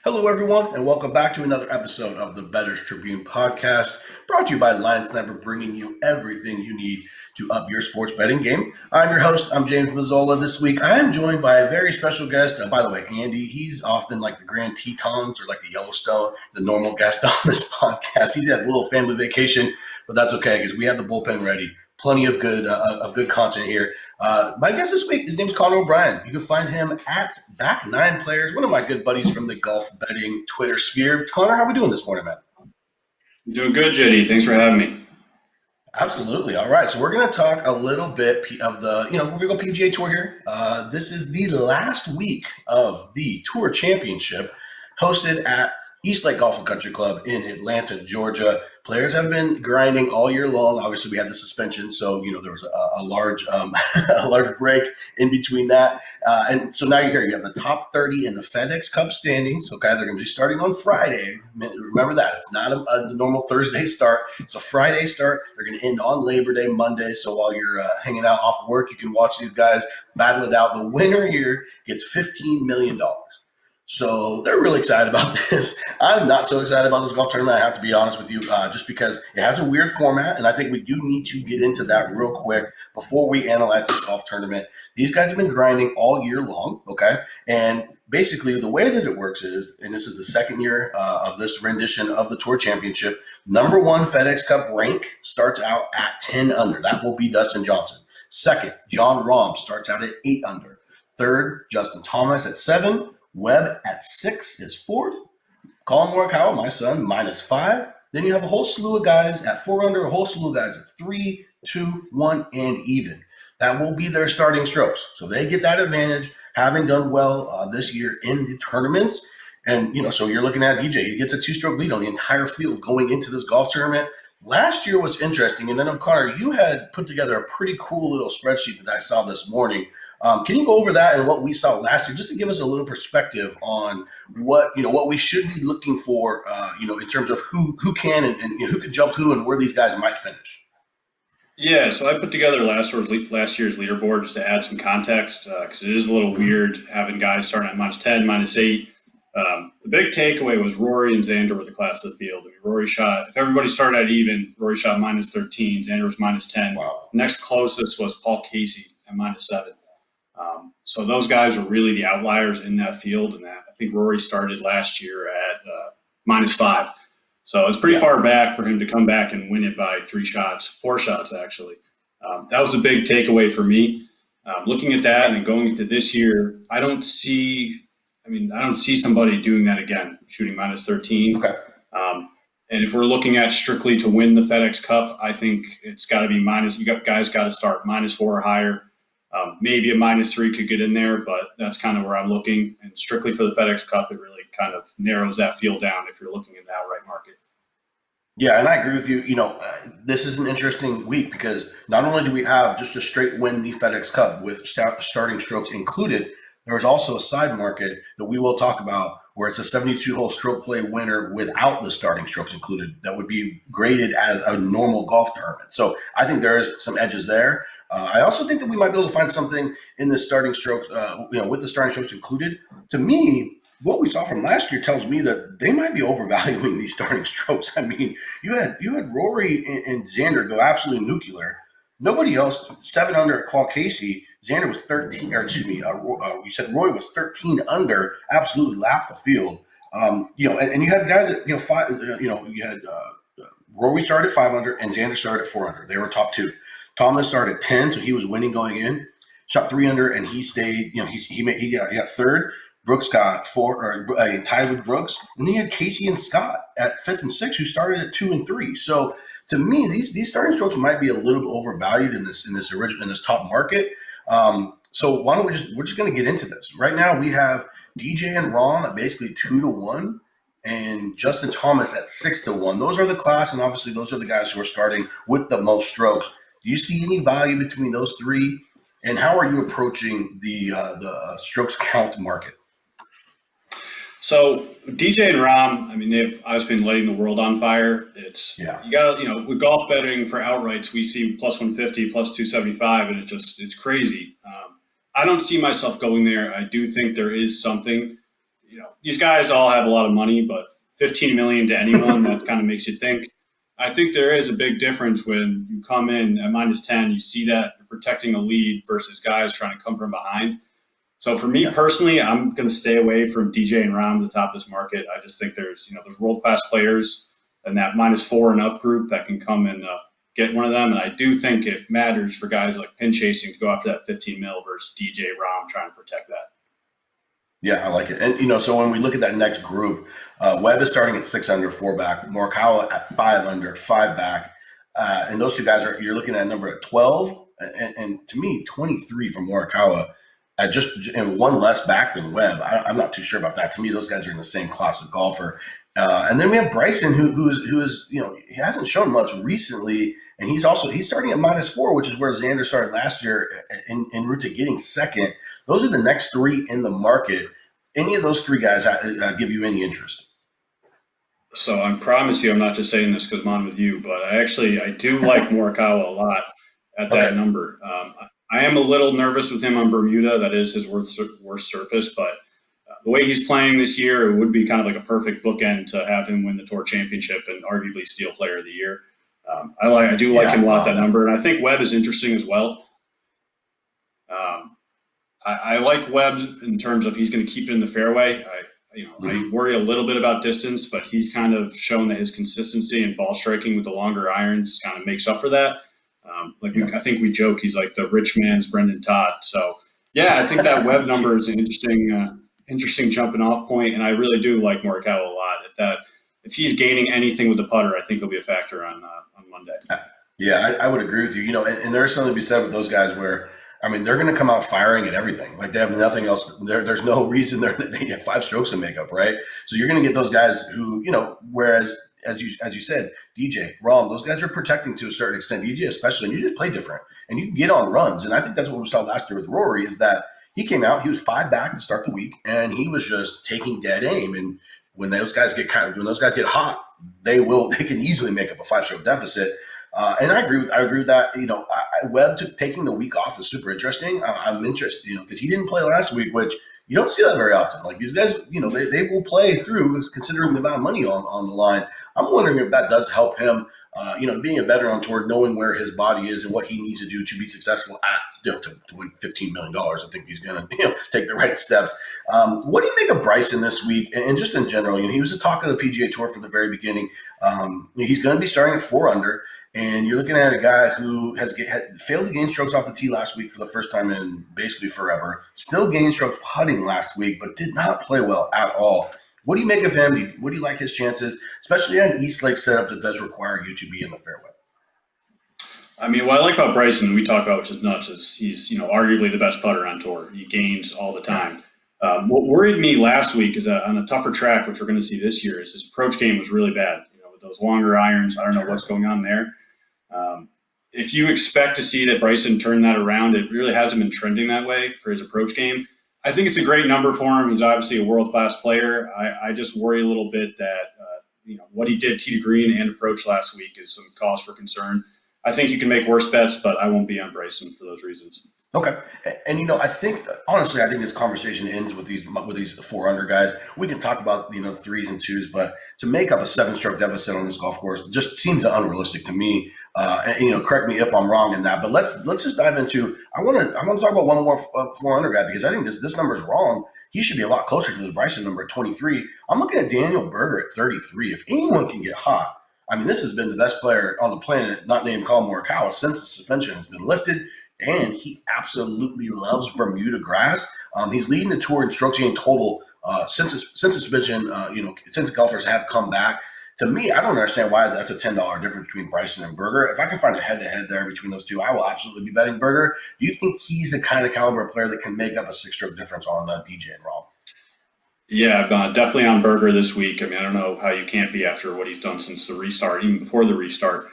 Hello, everyone, and welcome back to another episode of the Bettor's Tribune podcast, brought to you by Line Sniper, bringing you everything you need to up your sports betting game. I'm your host. I'm James Mazzola. This week, I am joined by a very special guest. By the way, Andy, he's often like the Grand Tetons or like the Yellowstone, the normal guest on this podcast. He has a little family vacation, but that's okay because we have the bullpen ready. Plenty of good content here. My guest this week, his name's Connor O'Brien. You can find him at Back9Players, one of my good buddies from the golf betting Twitter sphere. Connor, how are we doing this morning, man? I'm doing good, JD. Thanks for having me. Absolutely. All right. So we're going to talk a little bit of we're going to go PGA Tour here. This is the last week of the Tour Championship hosted at East Lake Golf and Country Club in Atlanta, Georgia. Players have been grinding all year long. Obviously, we had the suspension, so there was a large a large break in between that. And so now you're here. You have the top 30 in the FedEx Cup standings. Okay, they're going to be starting on Friday. Remember that it's not a normal Thursday start. It's a Friday start. They're going to end on Labor Day, Monday. So while you're hanging out off work, you can watch these guys battle it out. The winner here gets $15 million. So they're really excited about this. I'm not so excited about this golf tournament, I have to be honest with you, just because it has a weird format, and I think we do need to get into that real quick before we analyze this golf tournament. These guys have been grinding all year long, okay? And basically the way that it works is, and this is the second year of this rendition of the Tour Championship, number one FedEx Cup rank starts out at 10 under. That will be Dustin Johnson. Second, Jon Rahm starts out at 8 under. Third, Justin Thomas at 7. Webb at 6 is fourth. Colin Morikawa, my son, -5. Then you have a whole slew of guys at 4 under, a whole slew of guys at 3, 2, 1, and even. That will be their starting strokes. So they get that advantage, having done well this year in the tournaments. And, so you're looking at DJ. He gets a 2-stroke lead on the entire field going into this golf tournament. Last year was interesting. And then, O'Connor, you had put together a pretty cool little spreadsheet that I saw this morning. Can you go over that and what we saw last year, just to give us a little perspective on what we should be looking for, in terms of who can and who could jump who and where these guys might finish? Yeah, so I put together last year's leaderboard just to add some context because it is a little weird having guys starting at -10, -8. The big takeaway was Rory and Xander were the class of the field. I mean, Rory shot, if everybody started at even, Rory shot -13, Xander was -10. Wow. Next closest was Paul Casey at -7. So those guys are really the outliers in that field, and I think Rory started last year at -5. So it's pretty far back for him to come back and win it by 4 shots actually. That was a big takeaway for me. Looking at that and then going into this year, I don't see somebody doing that again, shooting -13. Okay. And if we're looking at strictly to win the FedEx Cup, I think it's got to be guys got to start -4 or higher. Maybe a -3 could get in there, but that's kind of where I'm looking. And strictly for the FedEx Cup, it really kind of narrows that field down if you're looking in the outright market. Yeah, and I agree with you. This is an interesting week because not only do we have just a straight win the FedEx Cup with starting strokes included, there's also a side market that we will talk about where it's a 72-hole stroke play winner without the starting strokes included that would be graded as a normal golf tournament. So I think there is some edges there. I also think that we might be able to find something in the starting strokes, with the starting strokes included. To me, what we saw from last year tells me that they might be overvaluing these starting strokes. I mean, you had Rory and Xander go absolutely nuclear. Nobody else, 7 under at Paul Casey. Xander was 13, or excuse me, you said Roy was 13 under, absolutely lapped the field. And you had guys that, 5, you had Rory started at 5 under and Xander started at 4 under. They were top 2. Thomas started at 10, so he was winning going in. Shot 3 under, and he stayed. He got third. Brooks got 4, or tied with Brooks, and then you had Casey and Scott at 5th and 6th, who started at 2 and 3. So to me, these starting strokes might be a little bit overvalued in this top market. So why don't we're just going to get into this right now? We have DJ and Rahm at basically 2 to 1. And Justin Thomas at 6 to 1. Those are the class, and obviously those are the guys who are starting with the most strokes. Do you see any value between those three? And how are you approaching the strokes count market? So DJ and Rahm, I mean, they've obviously been lighting the world on fire. You got with golf betting for outrights, we see plus 150, plus 275, and it's crazy. I don't see myself going there. I do think there is something. these guys all have a lot of money, but 15 million to anyone, that kind of makes you think. I think there is a big difference when you come in at -10, you see that you're protecting a lead versus guys trying to come from behind. So for me personally, I'm going to stay away from DJ and Rahm at the top of this market. I just think there's world-class players in that -4 and up group that can come and get one of them. And I do think it matters for guys like pin chasing to go after that 15 mil versus DJ Rahm trying to protect that. Yeah, I like it. And, so when we look at that next group, Webb is starting at 6 under, 4 back. Morikawa at 5 under, 5 back. And those two guys you're looking at a number at 12. And to me, 23 from Morikawa at just one less back than Webb. I'm not too sure about that. To me, those guys are in the same class of golfer. And then we have Bryson, who is, he hasn't shown much recently. And he's starting at -4, which is where Xander started last year en route to getting second. Those are the next 3 in the market. Any of those 3 guys give you any interest? So I promise you, I'm not just saying this because I'm on with you, but I do like Morikawa a lot at that number. I am a little nervous with him on Bermuda. That is his worst surface, but the way he's playing this year, it would be kind of like a perfect bookend to have him win the Tour Championship and arguably steal Player of the Year. I do like him a lot, that number, and I think Webb is interesting as well. I like Webb in terms of he's going to keep it in the fairway. I worry a little bit about distance, but he's kind of shown that his consistency and ball striking with the longer irons kind of makes up for that. I think we joke he's like the rich man's Brendan Todd. So yeah, I think that Webb number is an interesting jumping off point, and I really do like Morikawa a lot. If he's gaining anything with the putter, I think he'll be a factor on Monday. Yeah, I would agree with you. And there's something to be said with those guys where, they're going to come out firing at everything. Like they have nothing else. There's no reason they have 5 strokes to make up, right? So you're going to get those guys who, whereas as you said, DJ, Rahm, those guys are protecting to a certain extent. DJ especially, and you just play different, and you can get on runs. And I think that's what we saw last year with Rory is that he came out, he was 5 back to start the week, and he was just taking dead aim. And when those guys get hot, they can easily make up a 5-stroke deficit. And I agree with that. Webb taking the week off is super interesting. I'm interested, because he didn't play last week, which you don't see that very often. Like these guys, they will play through considering the amount of money on the line. I'm wondering if that does help him, being a veteran on tour, knowing where his body is and what he needs to do to be successful to win $15 million. I think he's going to take the right steps. What do you make of Bryson this week and just in general? He was the talk of the PGA Tour from the very beginning. He's going to be starting at 4 under. And you're looking at a guy who had failed to gain strokes off the tee last week for the first time in basically forever. Still gained strokes putting last week, but did not play well at all. What do you make of him? What do you like his chances, especially on East Lake setup that does require you to be in the fairway? What I like about Bryson, we talk about, which is nuts, is he's arguably the best putter on tour. He gains all the time. What worried me last week is that on a tougher track, which we're going to see this year, is his approach game was really bad. With those longer irons, I don't know what's going on there. If you expect to see that Bryson turn that around, it really hasn't been trending that way for his approach game. I think it's a great number for him. He's obviously a world-class player. I just worry a little bit that what he did tee to green and approach last week is some cause for concern. I think you can make worse bets, but I won't be on Bryson for those reasons. Okay. And, I think this conversation ends with these 4 under guys. We can talk about, the 3s and 2s, but to make up a 7-stroke deficit on this golf course just seems unrealistic to me. And, correct me if I'm wrong in that, but let's just dive into, I want to talk about one more 4 under guy because I think this number is wrong. He should be a lot closer to the Bryson number at 23. I'm looking at Daniel Berger at 33. If anyone can get hot, this has been the best player on the planet, not named Colin Morikawa, since the suspension has been lifted. And he absolutely loves Bermuda grass. He's leading the tour in strokes gained total since the suspension. Since golfers have come back. To me, I don't understand why that's a $10 difference between Bryson and Berger. If I can find a head-to-head there between those two, I will absolutely be betting Berger. Do you think he's the kind of caliber player that can make up a 6-stroke difference on DJ and Rahm? Yeah, definitely on Berger this week. I don't know how you can't be after what he's done since the restart, even before the restart.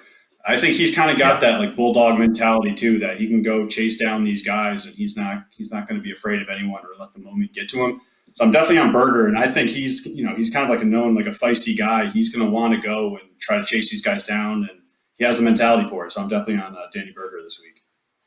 I think he's kind of got that like bulldog mentality too, that he can go chase down these guys and he's not going to be afraid of anyone or let the moment get to him. So I'm definitely on Berger, and I think he's kind of like a feisty guy. He's going to want to go and try to chase these guys down, and he has the mentality for it. So I'm definitely on Danny Berger this week.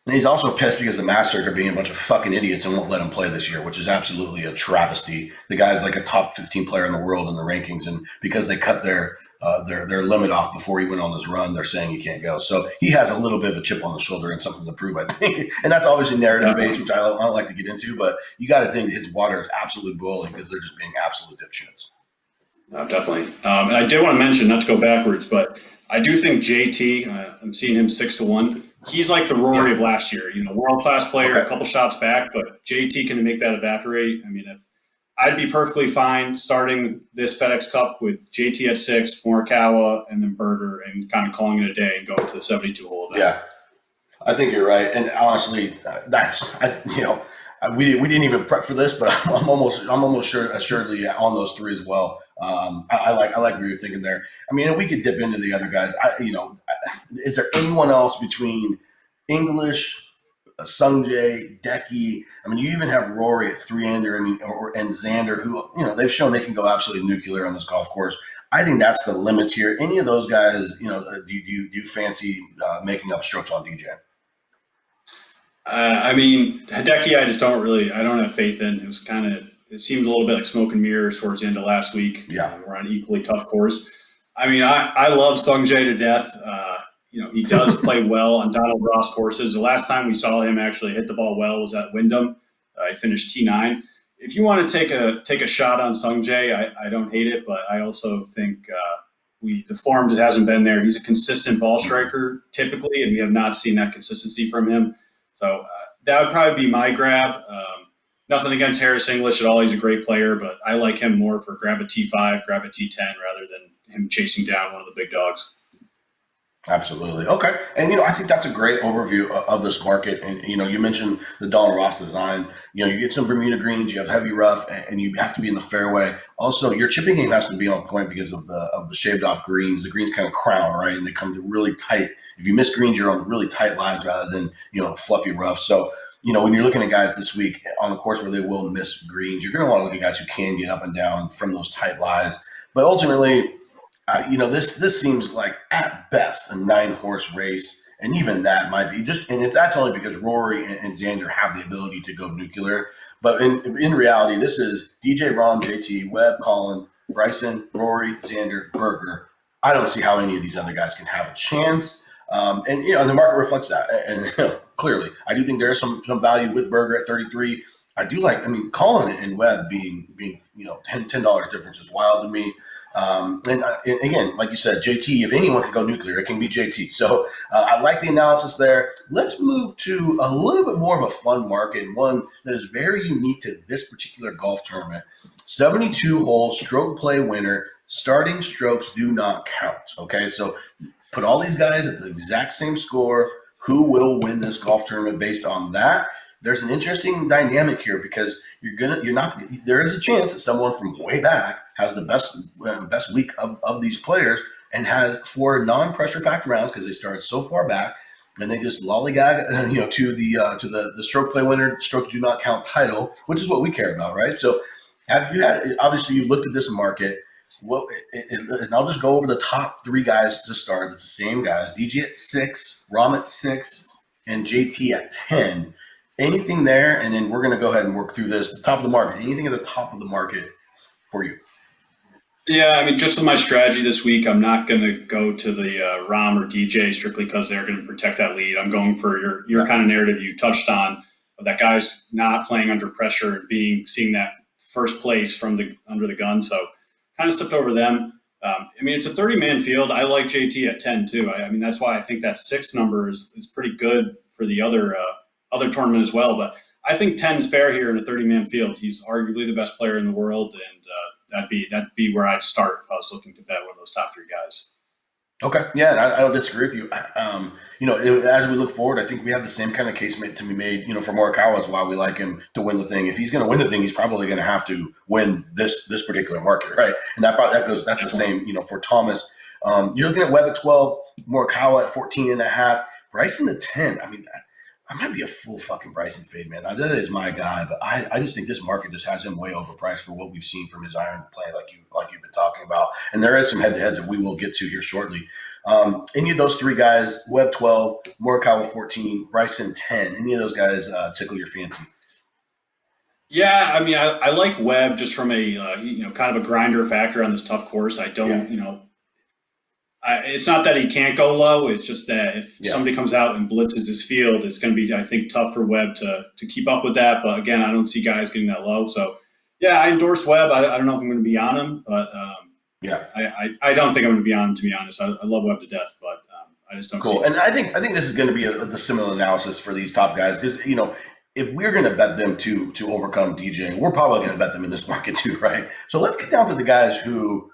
And he's also pissed because the Masters are being a bunch of fucking idiots and won't let him play this year, which is absolutely a travesty. The guy's like a top 15 player in the world in the rankings, and because they cut their limit off before he went on this run, they're saying he can't go. So he has a little bit of a chip on the shoulder and something to prove, I think. And that's obviously narrative based, which I don't like to get into, but you got to think his water is absolutely boiling because they're just being absolute dipshits. No, definitely. And I did want to mention, not to go backwards, but I do think JT, I'm seeing him 6-1. He's like the Rory of last year, world-class player, a couple shots back, but JT can make that evaporate. I mean, if I'd be perfectly fine starting this FedEx Cup with JT at 6, Morikawa, and then Berger, and kind of calling it a day and going to the 72 hole event. Yeah, I think you're right. And honestly, we didn't even prep for this, but I'm almost sure assuredly on those three as well. I like what you're thinking there. I mean, and we could dip into the other guys. Is there anyone else between English, Sungjae, Decky? I mean, you even have Rory at 3-under. I mean, and Xander, who they've shown they can go absolutely nuclear on this golf course. I think that's the limits here. Any of those guys, do you fancy making up strokes on DJ? I mean, Hideki, I don't have faith in. It seemed a little bit like smoke and mirrors towards the end of last week. Yeah. We're on an equally tough course. I mean, I love Sungjae to death. He does play well on Donald Ross courses. The last time we saw him actually hit the ball well was at Wyndham. He finished T9. If you want to take a shot on Sungjae, I don't hate it, but I also think the form just hasn't been there. He's a consistent ball striker typically, and we have not seen that consistency from him. So that would probably be my grab. Nothing against Harris English at all. He's a great player, but I like him more for grab a T5, grab a T10 rather than him chasing down one of the big dogs. Absolutely. Okay. And, I think that's a great overview of this market. And, you mentioned the Donald Ross design. You get some Bermuda greens, you have heavy rough, and you have to be in the fairway. Also, your chipping game has to be on point because of the shaved off greens. The greens kind of crown, right? And they come to really tight. If you miss greens, you're on really tight lines rather than, fluffy rough. So, when you're looking at guys this week on the course where they will miss greens, you're going to want to look at guys who can get up and down from those tight lies. But ultimately, this seems like at best a 9-horse race, and even that might be that's only because Rory and Xander have the ability to go nuclear. But in reality, this is DJ, Rahm, JT, Webb, Collin, Bryson, Rory, Xander, Berger. I don't see how any of these other guys can have a chance. And the market reflects that. And clearly, I do think there is some value with Berger at 33. I do Collin and Webb being $10 difference is wild to me. And again, like you said, JT, if anyone can go nuclear, it can be JT. So I like the analysis there. Let's move to a little bit more of a fun market, one that is very unique to this particular golf tournament. 72-hole stroke play winner. Starting strokes do not count. Okay, so put all these guys at the exact same score. Who will win this golf tournament based on that? There's an interesting dynamic here because there is a chance that someone from way back has the best week of these players and has 4 non-pressure packed rounds because they started so far back, and they just lollygag to the stroke play winner, stroke do not count title, which is what we care about, right? So obviously you looked at this market. And I'll just go over the top 3 guys to start. It's the same guys: DJ at 6, Rahm at 6, and JT at 10. Anything there, and then we're going to go ahead and work through this. The top of the market. Anything at the top of the market for you? Yeah, I mean, just with my strategy this week, I'm not going to go to the Rahm or DJ strictly because they're going to protect that lead. I'm going for your kind of narrative you touched on, that guy's not playing under pressure and seeing that first place from under the gun. So kind of stepped over them. It's a 30-man field. I like JT at 10 too. That's why I think that 6 number is pretty good for the other tournament as well. But I think 10 is fair here in a 30-man field. He's arguably the best player in the world, and that'd be where I'd start if I was looking to bet one of those top 3 guys. Okay, yeah, I don't disagree with you. As we look forward, I think we have the same kind of case to be made. For Morikawa, it's why we like him to win the thing. If he's going to win the thing, he's probably going to have to win this particular market, right? And that's the same. For Thomas, you're looking at Webb at 12, Morikawa at 14.5, Bryson at 10. I might be a full fucking Bryson fade, man. That is my guy, but I just think this market just has him way overpriced for what we've seen from his iron play, like you've been talking about. And there is some head-to-heads that we will get to here shortly. Any of those three guys, Webb 12, Morikawa 14, Bryson 10, any of those guys tickle your fancy? Yeah, I mean, I like Webb just from a kind of a grinder factor on this tough course. I don't, it's not that he can't go low. It's just that if somebody comes out and blitzes his field, it's going to be, I think, tough for Webb to keep up with that. But again, I don't see guys getting that low. So, yeah, I endorse Webb. I don't know if I'm going to be on him, but I don't think I'm going to be on him, to be honest. I love Webb to death, but I just don't see it. And I think this is going to be the similar analysis for these top guys because, if we're going to bet them to overcome DJ, we're probably going to bet them in this market too, right? So let's get down to the guys who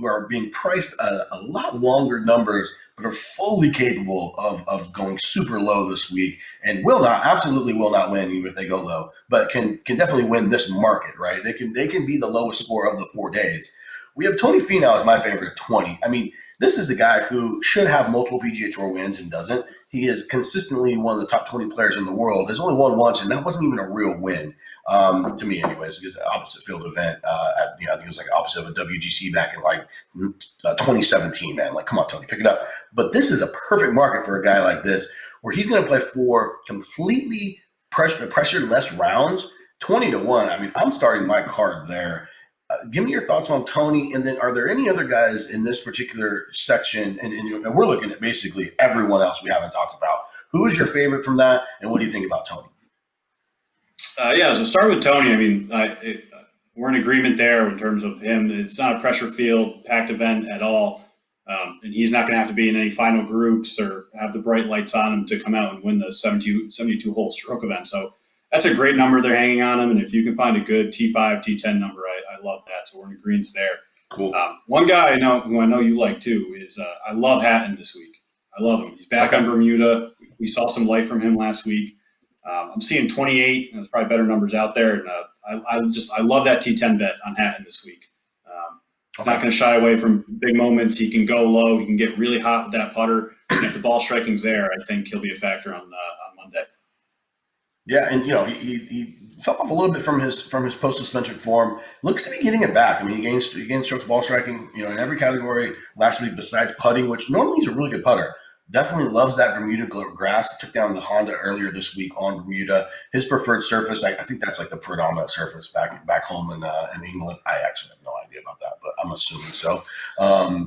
are being priced a lot longer numbers, but are fully capable of going super low this week and absolutely will not win even if they go low, but can definitely win this market, right? They can be the lowest score of the 4 days. We have Tony Finau as my favorite at 20. I mean, this is the guy who should have multiple PGA Tour wins and doesn't. He is consistently one of the top 20 players in the world. There's only won once, and that wasn't even a real win to me, anyways. Because the opposite field event, I think it was like opposite of a WGC back in like 2017. Man, like, come on, Tony, pick it up. But this is a perfect market for a guy like this, where he's going to play 4 completely pressure-less rounds, 20-1. I mean, I'm starting my card there. Give me your thoughts on Tony, and then are there any other guys in this particular section? And we're looking at basically everyone else we haven't talked about. Who is your favorite from that, and what do you think about Tony? So start with Tony. I mean, we're in agreement there in terms of him. It's not a pressure field, packed event at all, and he's not going to have to be in any final groups or have the bright lights on him to come out and win the 72-hole stroke event. So that's a great number they're hanging on him, and if you can find a good T5, T10 number, I love that. So we're in agreement there. Cool. One guy who I know you like too is I love Hatton this week. I love him. He's back on Bermuda. We saw some life from him last week. I'm seeing 28, and there's probably better numbers out there. And I love that T10 bet on Hatton this week. Not going to shy away from big moments. He can go low. He can get really hot with that putter. And if the ball striking's there, I think he'll be a factor on Monday. Yeah, and he fell off a little bit from his post-suspension form. Looks to be getting it back. I mean, he gained strokes ball striking, in every category last week besides putting, which normally he's a really good putter. Definitely loves that Bermuda grass. Took down the Honda earlier this week on Bermuda. His preferred surface, I think that's like the predominant surface back home in England. I actually have no idea about that, but I'm assuming so. I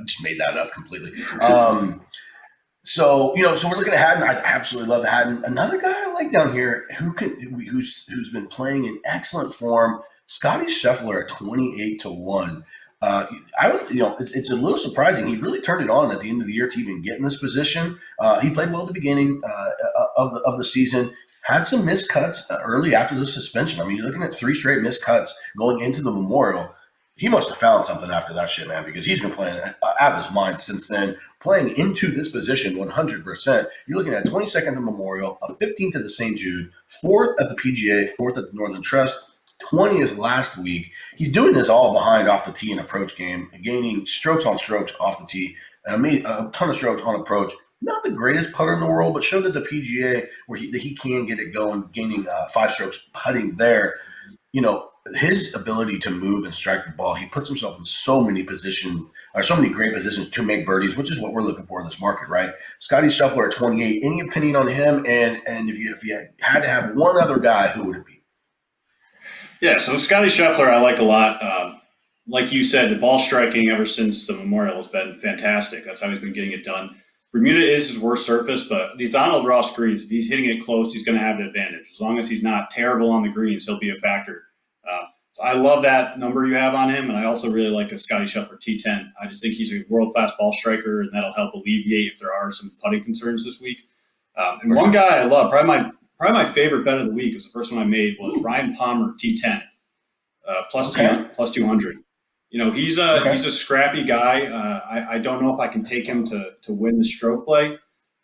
just made that up completely. So we're looking at Hatton. I absolutely love Hatton. Another guy I like down here who's been playing in excellent form, Scotty Scheffler at 28-1. It's a little surprising. He really turned it on at the end of the year to even get in this position. He played well at the beginning of the season. Had some missed cuts early after the suspension. I mean, you're looking at 3 straight missed cuts going into the Memorial. He must have found something after that shit, man, because he's been playing out of his mind since then. Playing into this position 100%. You're looking at 22nd at the Memorial, a 15th at the St. Jude, 4th at the PGA, 4th at the Northern Trust, 20th last week. He's doing this all behind off the tee and approach game, gaining strokes on strokes off the tee, and a ton of strokes on approach. Not the greatest putter in the world, but showed at the PGA where he can get it going, gaining 5 strokes putting there. His ability to move and strike the ball, he puts himself in so many great positions to make birdies, which is what we're looking for in this market, right? Scotty Scheffler at 28. Any opinion on him? And if you had to have one other guy, who would it be? Yeah, so Scotty Scheffler I like a lot. Like you said, the ball striking ever since the Memorial has been fantastic. That's how he's been getting it done. Bermuda is his worst surface, but these Donald Ross greens, if he's hitting it close, he's going to have an advantage. As long as he's not terrible on the greens, he'll be a factor. So I love that number you have on him, and I also really like a Scotty Scheffler T10. I just think he's a world-class ball striker, and that'll help alleviate if there are some putting concerns this week. And one guy I love, probably my favorite bet of the week, was the first one I made, was Ryan Palmer T10 plus 200. He's a scrappy guy. I don't know if I can take him to win the stroke play,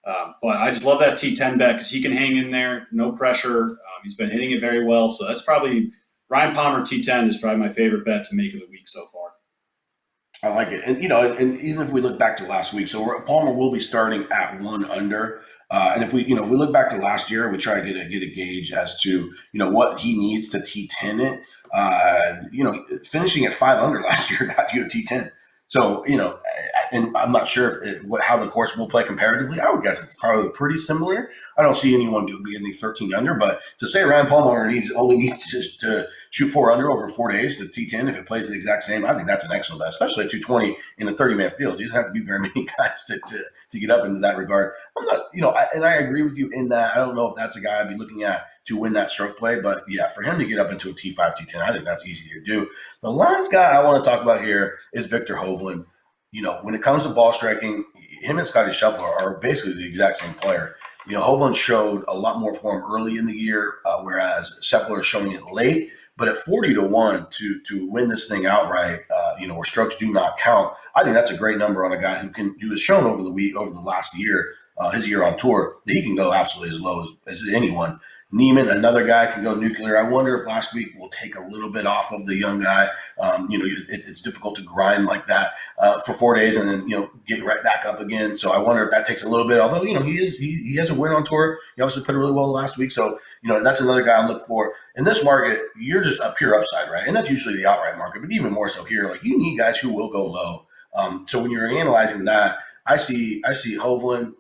but I just love that T10 bet because he can hang in there, no pressure. He's been hitting it very well, so that's probably Ryan Palmer T10 is probably my favorite bet to make of the week so far. I like it, and and even if we look back to last week, so Palmer will be starting at 1 under. And if we look back to last year, we try to get a gauge as to what he needs to T10 it. Finishing at 5 under last year got you a T10. So and I'm not sure how the course will play comparatively. I would guess it's probably pretty similar. I don't see anyone getting 13 under, but to say Ryan Palmer only needs to shoot 4 under over 4 days to T10 if it plays the exact same, I think that's an excellent bet, especially at 220 in a 30-man field. You just have to be very many guys to get up into that regard. I'm not, and I agree with you in that. I don't know if that's a guy I'd be looking at to win that stroke play, but yeah, for him to get up into a T5, T10, I think that's easy to do. The last guy I want to talk about here is Viktor Hovland. When it comes to ball striking, him and Scotty Scheffler are basically the exact same player. Hovland showed a lot more form early in the year, whereas Scheffler is showing it late. But at 40-1 to win this thing outright, where strokes do not count, I think that's a great number on a guy who has shown over the last year, his year on tour, that he can go absolutely as low as anyone. Neiman, another guy, can go nuclear. I wonder if last week will take a little bit off of the young guy. It's difficult to grind like that for 4 days and then get right back up again. So I wonder if that takes a little bit. Although he has a win on tour. He obviously played really well last week. So that's another guy I look for. In this market, you're just a pure upside, right? And that's usually the outright market, but even more so here. Like, you need guys who will go low. So when you're analyzing that, I see Hovland,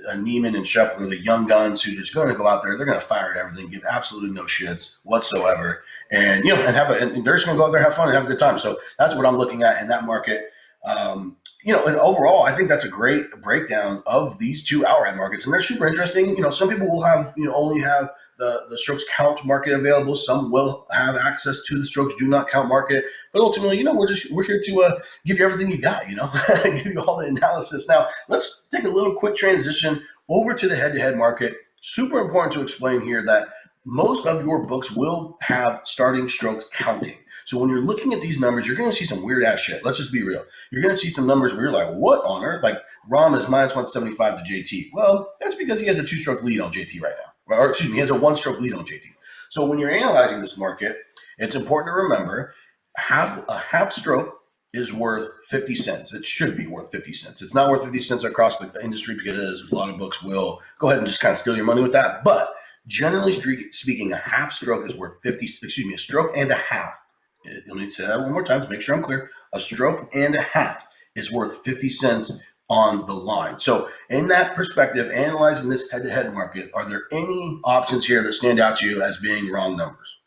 Neiman, and Scheffler, the young guns who are just going to go out there. They're going to fire at everything, give absolutely no shits whatsoever, and and they're just going to go out there, have fun, and have a good time. So that's what I'm looking at in that market. And overall, I think that's a great breakdown of these two outright markets, and they're super interesting. Some people will have only have the strokes count market available. Some will have access to the strokes do not count market. But ultimately, we're here to give you everything you got, give you all the analysis. Now, let's take a little quick transition over to the head-to-head market. Super important to explain here that most of your books will have starting strokes counting. So when you're looking at these numbers, you're going to see some weird-ass shit. Let's just be real. You're going to see some numbers where you're like, what on earth? Like, Rahm is minus 175 to JT. Well, that's because he has a 2-stroke lead on JT right now. Or excuse me, he has a 1-stroke lead on JT. So when you're analyzing this market, it's important to remember a half stroke is worth 50 cents. It should be worth 50 cents. It's not worth 50 cents across the industry because a lot of books will go ahead and just kind of steal your money with that. But generally speaking, a half stroke is worth a stroke and a half. Let me say that one more time to make sure I'm clear. A stroke and a half is worth 50 cents on the line. So in that perspective, analyzing this head-to-head market, are there any options here that stand out to you as being wrong numbers?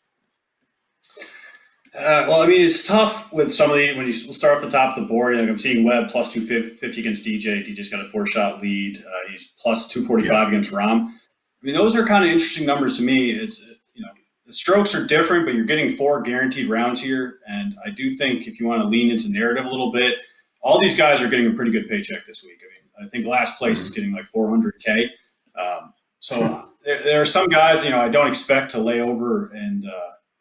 It's tough with some of when you start off the top of the board. I'm seeing Webb plus 250 against DJ. DJ's got a 4-shot lead. He's plus 245 against Rahm. Those are kind of interesting numbers to me. It's the strokes are different, but you're getting 4 guaranteed rounds here. And I do think if you want to lean into narrative a little bit, all these guys are getting a pretty good paycheck this week. I think last place is getting like $400K. So there are some guys, I don't expect to lay over and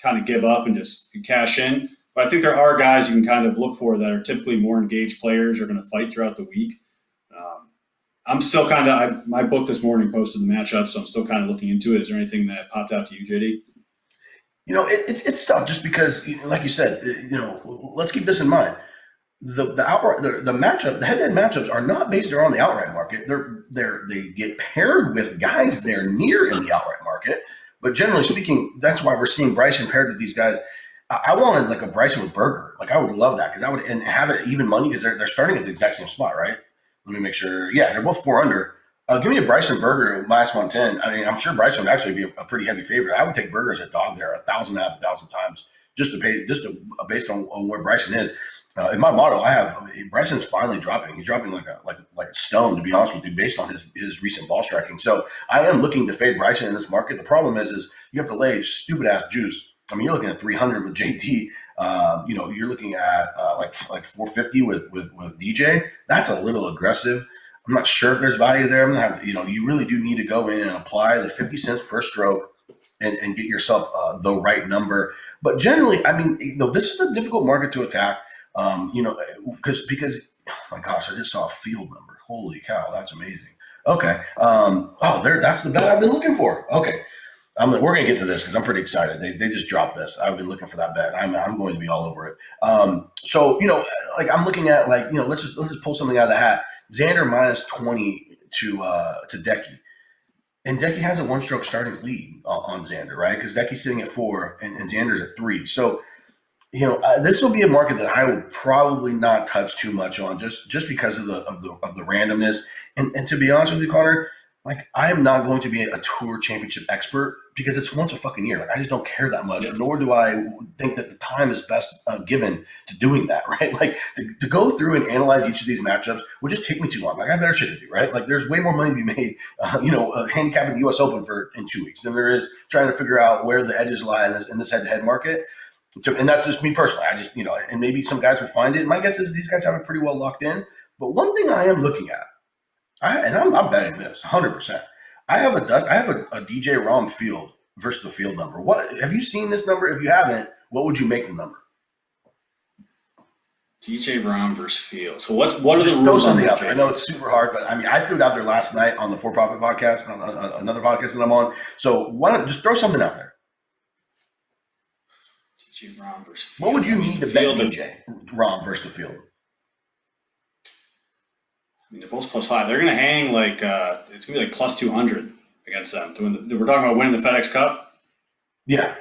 kind of give up and just cash in. But I think there are guys you can kind of look for that are typically more engaged players, are going to fight throughout the week. I'm still kind of, my book this morning posted the matchup, so I'm still kind of looking into it. Is there anything that popped out to you, JD? It's tough just because, like you said, let's keep this in mind. The matchup, the head-to-head matchups are not based around the outright market. They get paired with guys they're near in the outright market. But generally speaking, that's why we're seeing Bryson paired with these guys. I wanted like a Bryson with Berger. Like, I would love that because and have it even money because they're starting at the exact same spot, right? Let me make sure. Yeah, they're both 4 under. Give me a Bryson Berger minus 110. I'm sure Bryson would actually be a pretty heavy favorite. I would take Berger as a dog there 1,000 times just based on where Bryson is. In my model, I have Bryson's finally dropping. He's dropping like a stone, to be honest with you, based on his recent ball striking. So I am looking to fade Bryson in this market. The problem is you have to lay stupid ass juice. You're looking at 300 with JT. You're looking at like 450 with DJ. That's a little aggressive. I'm not sure if there's value there. I'm gonna have to, you really do need to go in and apply the 50 cents per stroke and get yourself the right number. But generally, this is a difficult market to attack. Because oh my gosh, I just saw a field number. Holy cow, that's amazing. Okay. That's the bet I've been looking for. Okay. We're going to get to this because I'm pretty excited. They just dropped this. I've been looking for that bet. I'm going to be all over it. So I'm looking at let's just pull something out of the hat. Xander minus 20 to Decky. And Decky has a 1-stroke starting lead on Xander, right? Because Decky's sitting at 4 and Xander's at 3. So This will be a market that I will probably not touch too much on, just because of the randomness. And to be honest with you, Connor, like I am not going to be a tour championship expert because it's once a fucking year. Like I just don't care that much, nor do I think that the time is best given to doing that, right? Like to go through and analyze each of these matchups would just take me too long. Like I have better shit to do, right? Like there's way more money to be made, handicapping the U.S. Open in 2 weeks than there is trying to figure out where the edges lie in this head-to-head market. And that's just me personally. I just, and maybe some guys will find it. My guess is these guys have it pretty well locked in. But one thing I am looking at, I'm betting this 100%. I have a DJ Rahm field versus the field number. What have you seen this number? If you haven't, what would you make the number? DJ Rahm versus field. So what are Just the rules? Throw something out there. I know it's super hard, but I mean, I threw it out there last night on the For Profit podcast, on another podcast that I'm on. So why don't just throw something out there? DJ Rahm versus field. What would you need to bet DJ Rahm versus the field? I mean, they're both +5. They're going to hang like it's going to be like +200 against them. We're talking about winning the FedEx Cup. Yeah.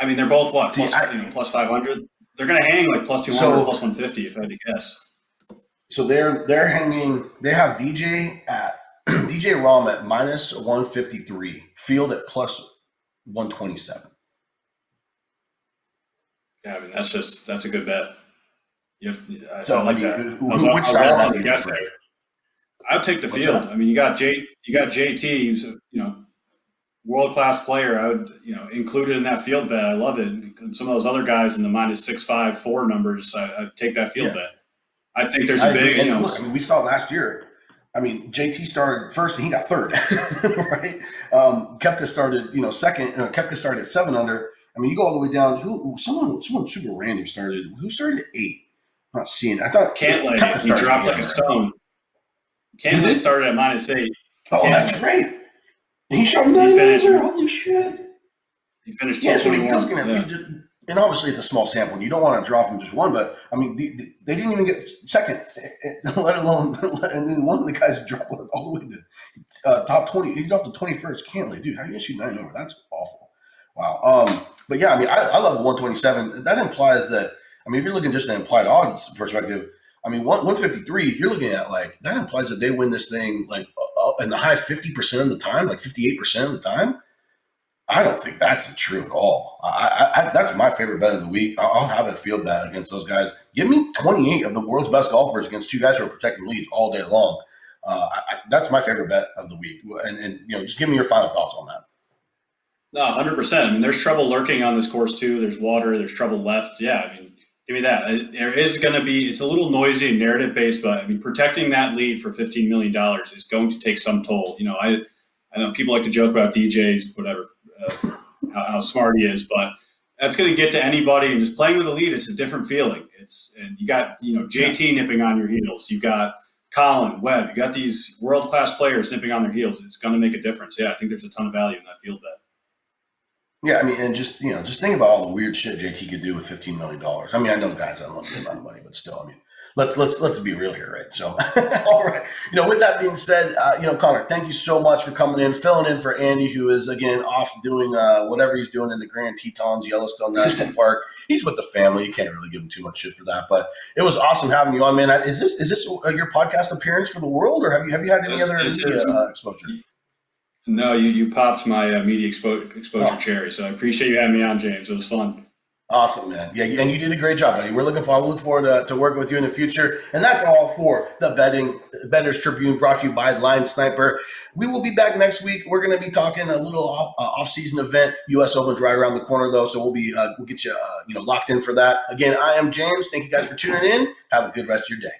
I mean, they're both what +500. They're going to hang like +200 or +150 if I had to guess. So they're hanging. They have DJ Rahm at -153, field at +127. Yeah, I mean that's a good bet. So I like that. Which side would you guess? I'd take the field. I mean, you got JT, who's world class player. I would include it in that field bet. I love it. And some of those other guys in the -654 numbers, I'd take that field bet. I think there's a big. Look, I mean, we saw last year. I mean, JT started first and he got third, right? Koepka started second. Koepka started at 7 under. I mean, you go all the way down. Someone super random started. Who started at 8? I'm not seeing. I thought Cantlay. He dropped like a stone. Cantlay started at -8. Oh, Cantlay. That's right. He shot 9 under. Holy shit! He finished 221. So you're looking at, and obviously it's a small sample. And you don't want to draw from just one, but I mean, they didn't even get second, let alone. And then one of the guys dropped all the way to top 20. He dropped to 21st. Cantlay, dude, how do you shoot 9 over? That's awful. Wow. But yeah, I mean, I love a 127. That implies that, I mean, if you're looking just at an implied odds perspective, I mean, 153, you're looking at like, that implies that they win this thing like in the high 50% of the time, like 58% of the time. I don't think that's true at all. That's my favorite bet of the week. I'll have a field bet against those guys. Give me 28 of the world's best golfers against 2 guys who are protecting leads all day long. That's my favorite bet of the week. And just give me your final thoughts on that. No, 100%. I mean, there's trouble lurking on this course too. There's water. There's trouble left. Yeah, I mean, give me that. There is going to be. It's a little noisy and narrative based, but I mean, protecting that lead for $15 million is going to take some toll. I know people like to joke about DJs, whatever, how smart he is, but that's going to get to anybody. And just playing with a lead, it's a different feeling. And you got JT nipping on your heels. You got Colin, Webb. You got these world class players nipping on their heels. It's going to make a difference. Yeah, I think there's a ton of value in that field bet. Yeah, I mean, and just think about all the weird shit JT could do with $15 million. I mean, I know guys don't love the amount of money, but still, I mean, let's be real here, right? So, all right, with that being said, Connor, thank you so much for coming in, filling in for Andy, who is again off doing whatever he's doing in the Grand Tetons, Yellowstone National Park. He's with the family. You can't really give him too much shit for that, but it was awesome having you on, man. Is this your podcast appearance for the world, or have you had any other exposure? No, you popped my media exposure cherry, so I appreciate you having me on, James. It was fun. Awesome, man. Yeah, and you did a great job, buddy. We're looking forward to working with you in the future. And that's all for the Bettor's Tribune, brought to you by Line Sniper. We will be back next week. We're going to be talking a little off-season event. U.S. Open's right around the corner, though, so we'll get you locked in for that. Again, I am James. Thank you guys for tuning in. Have a good rest of your day.